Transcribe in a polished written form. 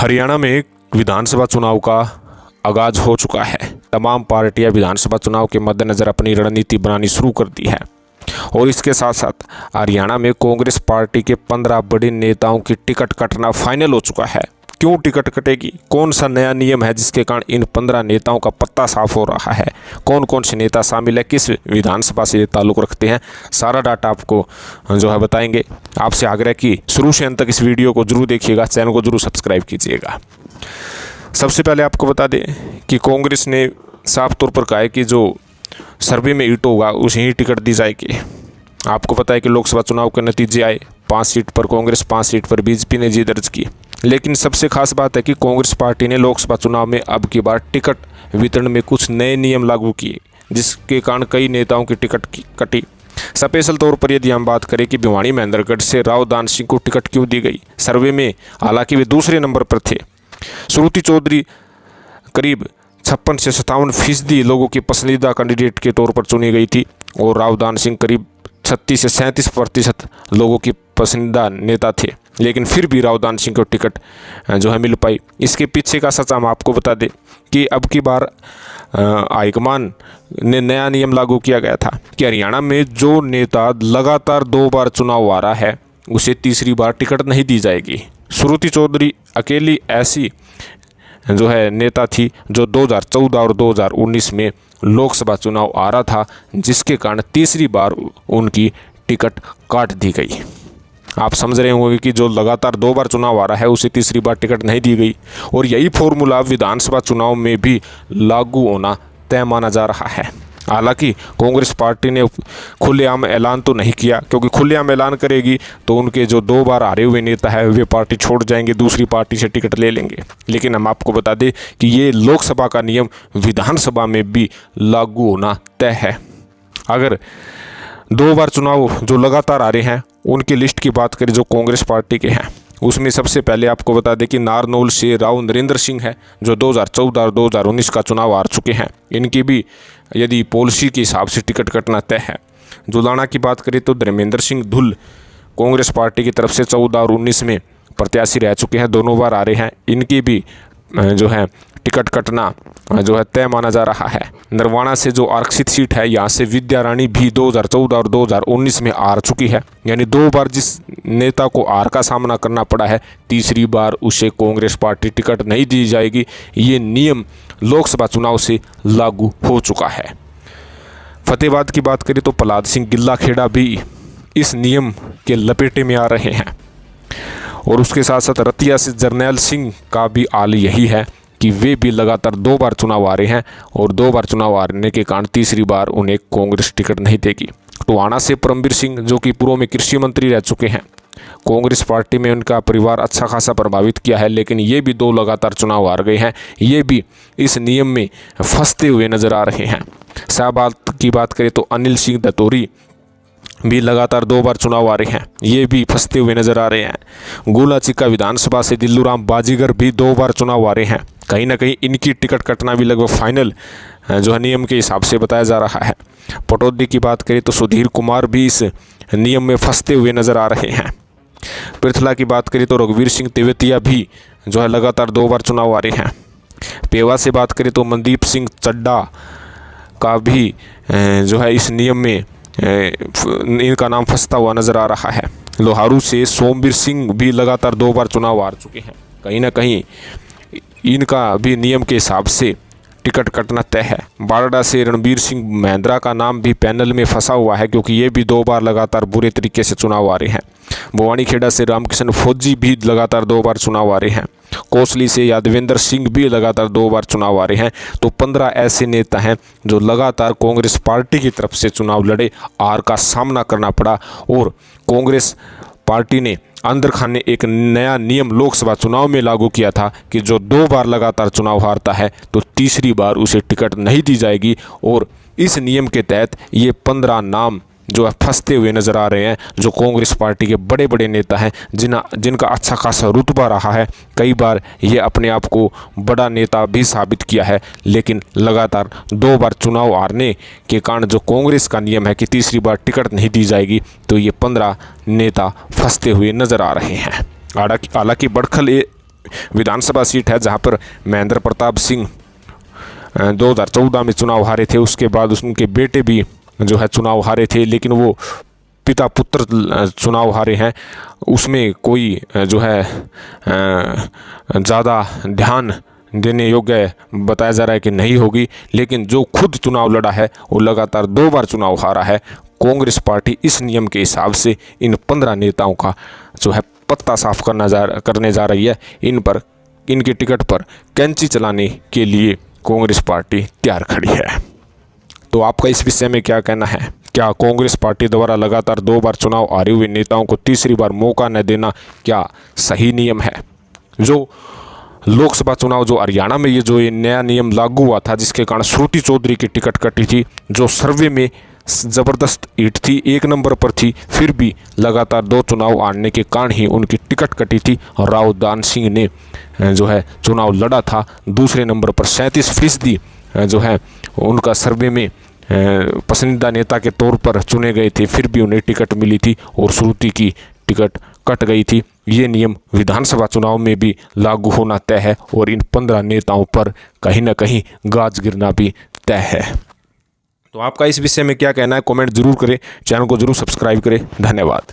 हरियाणा में विधानसभा चुनाव का आगाज हो चुका है। तमाम पार्टियां विधानसभा चुनाव के मद्देनज़र अपनी रणनीति बनानी शुरू कर दी है और इसके साथ साथ हरियाणा में कांग्रेस पार्टी के 15 बड़े नेताओं की टिकट कटना फाइनल हो चुका है। क्यों टिकट कटेगी, कौन सा नया नियम है जिसके कारण इन 15 नेताओं का पत्ता साफ हो रहा है, कौन कौन से नेता शामिल है, किस विधानसभा से ये ताल्लुक़ रखते हैं, सारा डाटा आपको बताएंगे। आपसे आग्रह कि शुरू से अंत तक इस वीडियो को जरूर देखिएगा, चैनल को जरूर सब्सक्राइब कीजिएगा। सबसे पहले आपको बता दें कि कांग्रेस ने साफ तौर पर कहा है कि जो सर्वे में हिट होगा उसे ही टिकट दी जाएगी। आपको पता है कि लोकसभा चुनाव के नतीजे आए, 5 सीट पर कांग्रेस, 5 सीट पर बीजेपी ने जीत दर्ज की। लेकिन सबसे खास बात है कि कांग्रेस पार्टी ने लोकसभा चुनाव में अब की बार टिकट वितरण में कुछ नए नियम लागू किए, जिसके कारण कई नेताओं की टिकट कटी। स्पेशल तौर पर यदि हम बात करें कि भिवानी महेंद्रगढ़ से राव दान सिंह को टिकट क्यों दी गई, सर्वे में हालांकि वे दूसरे नंबर पर थे। श्रुति चौधरी करीब 56 से 57% लोगों की पसंदीदा कैंडिडेट के तौर पर चुनी गई थी और राव दान सिंह करीब 36 से 37% लोगों की पसंदीदा नेता थे, लेकिन फिर भी राव दान सिंह को टिकट मिल पाई। इसके पीछे का सच हम आपको बता दें कि अब की बार हाईकमान ने नया नियम लागू किया गया था कि हरियाणा में जो नेता लगातार 2 बार चुनाव हारा है उसे तीसरी बार टिकट नहीं दी जाएगी। श्रुति चौधरी अकेली ऐसी नेता थी जो 2014 और 2019 में लोकसभा चुनाव हारा था, जिसके कारण तीसरी बार उनकी टिकट काट दी गई। आप समझ रहे होंगे कि जो लगातार 2 बार चुनाव हारा है उसे तीसरी बार टिकट नहीं दी गई और यही फॉर्मूला विधानसभा चुनाव में भी लागू होना तय माना जा रहा है। हालांकि कांग्रेस पार्टी ने खुलेआम ऐलान तो नहीं किया, क्योंकि खुलेआम ऐलान करेगी तो उनके जो 2 बार हारे हुए नेता है वे पार्टी छोड़ जाएंगे, दूसरी पार्टी से टिकट ले लेंगे। लेकिन हम आपको बता दें कि ये लोकसभा का नियम विधानसभा में भी लागू होना तय है। अगर 2 बार चुनाव जो लगातार हारे हैं उनकी लिस्ट की बात करें जो कांग्रेस पार्टी के हैं, उसमें सबसे पहले आपको बता दें कि नारनौल से राव नरेंद्र सिंह है जो 2014 और 2019 का चुनाव हार चुके हैं। इनकी भी यदि पॉलिसी के हिसाब से टिकट कटना तय है। जुलाना की बात करें तो धर्मेंद्र सिंह धुल कांग्रेस पार्टी की तरफ से 14 और 19 में प्रत्याशी रह चुके हैं, दोनों बार हारे हैं। इनकी भी टिकट कटना तय माना जा रहा है। नरवाना से जो आरक्षित सीट है, यहाँ से विद्या रानी भी 2014 और 2019 में हार चुकी है, यानी 2 बार जिस नेता को हार का सामना करना पड़ा है तीसरी बार उसे कांग्रेस पार्टी टिकट नहीं दी जाएगी। ये नियम लोकसभा चुनाव से लागू हो चुका है। फतेहाबाद की बात करें तो प्रहलाद सिंह गिल्ला खेड़ा भी इस नियम के लपेटे में आ रहे हैं और उसके साथ साथ रतिया से जरनैल सिंह का भी हाल यही है कि वे भी लगातार 2 बार चुनाव हारे हैं और 2 बार चुनाव हारने के कारण तीसरी बार उन्हें कांग्रेस टिकट नहीं देगी। टोहाना से परमवीर सिंह जो कि पूर्व में कृषि मंत्री रह चुके हैं, कांग्रेस पार्टी में उनका परिवार अच्छा खासा प्रभावित किया है, लेकिन ये भी 2 लगातार चुनाव हार गए हैं। ये भी इस नियम में फंसते हुए नजर आ रहे हैं। शाहबाद की बात करें तो अनिल सिंह दतोरी भी लगातार 2 बार चुनाव आ रहे हैं, ये भी फंसते हुए नजर आ रहे हैं। गोलाचिका विधानसभा से दिल्लूराम बाजीगर भी 2 बार चुनाव आ रहे हैं। कहीं ना कहीं इनकी टिकट कटना भी लगभग फाइनल नियम के हिसाब से बताया जा रहा है। पटौदी की बात करें तो सुधीर कुमार भी इस नियम में फंसते हुए नजर आ रहे हैं। पृथला की बात करें तो रघुवीर सिंह तेवतिया भी लगातार 2 बार चुनाव आ रहे हैं। पेवा से बात करें तो मनदीप सिंह चड्डा का भी इस नियम में इनका नाम फंसता हुआ नजर आ रहा है। लोहारू से सोमवीर सिंह भी लगातार 2 बार चुनाव हार चुके हैं। कहीं ना कहीं इनका भी नियम के हिसाब से टिकट कटना तय है। बारडा से रणबीर सिंह महिंद्रा का नाम भी पैनल में फंसा हुआ है, क्योंकि ये भी 2 बार लगातार बुरे तरीके से चुनाव आ रहे हैं। भवानी खेड़ा से रामकिशन फौजी भी लगातार 2 बार चुनाव आ रहे हैं। कोसली से यादवेंद्र सिंह भी लगातार 2 बार चुनाव आ रहे हैं। तो 15 ऐसे नेता हैं जो लगातार कांग्रेस पार्टी की तरफ से चुनाव लड़े, हार का सामना करना पड़ा और कांग्रेस पार्टी ने अंदर खाने एक नया नियम लोकसभा चुनाव में लागू किया था कि जो 2 बार लगातार चुनाव हारता है तो तीसरी बार उसे टिकट नहीं दी जाएगी। और इस नियम के तहत ये 15 नाम फंसते हुए नजर आ रहे हैं, जो कांग्रेस पार्टी के बड़े बड़े नेता हैं जिनका अच्छा खासा रुतबा रहा है। कई बार ये अपने आप को बड़ा नेता भी साबित किया है, लेकिन लगातार 2 बार चुनाव हारने के कारण जो कांग्रेस का नियम है कि तीसरी बार टिकट नहीं दी जाएगी, तो ये 15 नेता फंसते हुए नजर आ रहे हैं। हालांकि बड़खल विधानसभा सीट है जहां पर महेंद्र प्रताप सिंह 2014 में चुनाव हारे थे। उसके बाद उनके बेटे भी जो है चुनाव हारे थे, लेकिन वो पिता पुत्र चुनाव हारे हैं, उसमें कोई जो है ज़्यादा ध्यान देने योग्य बताया जा रहा है कि नहीं होगी। लेकिन जो खुद चुनाव लड़ा है वो लगातार 2 बार चुनाव हारा है। कांग्रेस पार्टी इस नियम के हिसाब से इन 15 नेताओं का जो है पत्ता साफ करने जा रही है। इनके टिकट पर कैंची चलाने के लिए कांग्रेस पार्टी तैयार खड़ी है। तो आपका इस विषय में क्या कहना है? क्या कांग्रेस पार्टी द्वारा लगातार 2 बार चुनाव हारे हुए नेताओं को तीसरी बार मौका न देना क्या सही नियम है? जो लोकसभा चुनाव जो हरियाणा में ये नया नियम लागू हुआ था, जिसके कारण श्रुति चौधरी की टिकट कटी थी, जो सर्वे में ज़बरदस्त हिट थी, 1 नंबर पर थी, फिर भी लगातार 2 चुनाव हारने के कारण ही उनकी टिकट कटी थी। और राव दान सिंह ने जो है चुनाव लड़ा था, दूसरे नंबर पर 37% जो है उनका सर्वे में पसंदीदा नेता के तौर पर चुने गए थे, फिर भी उन्हें टिकट मिली थी और श्रुति की टिकट कट गई थी। ये नियम विधानसभा चुनाव में भी लागू होना तय है और इन 15 नेताओं पर कहीं ना कहीं गाज गिरना भी तय है। तो आपका इस विषय में क्या कहना है? कमेंट जरूर करें, चैनल को जरूर सब्सक्राइब करें। धन्यवाद।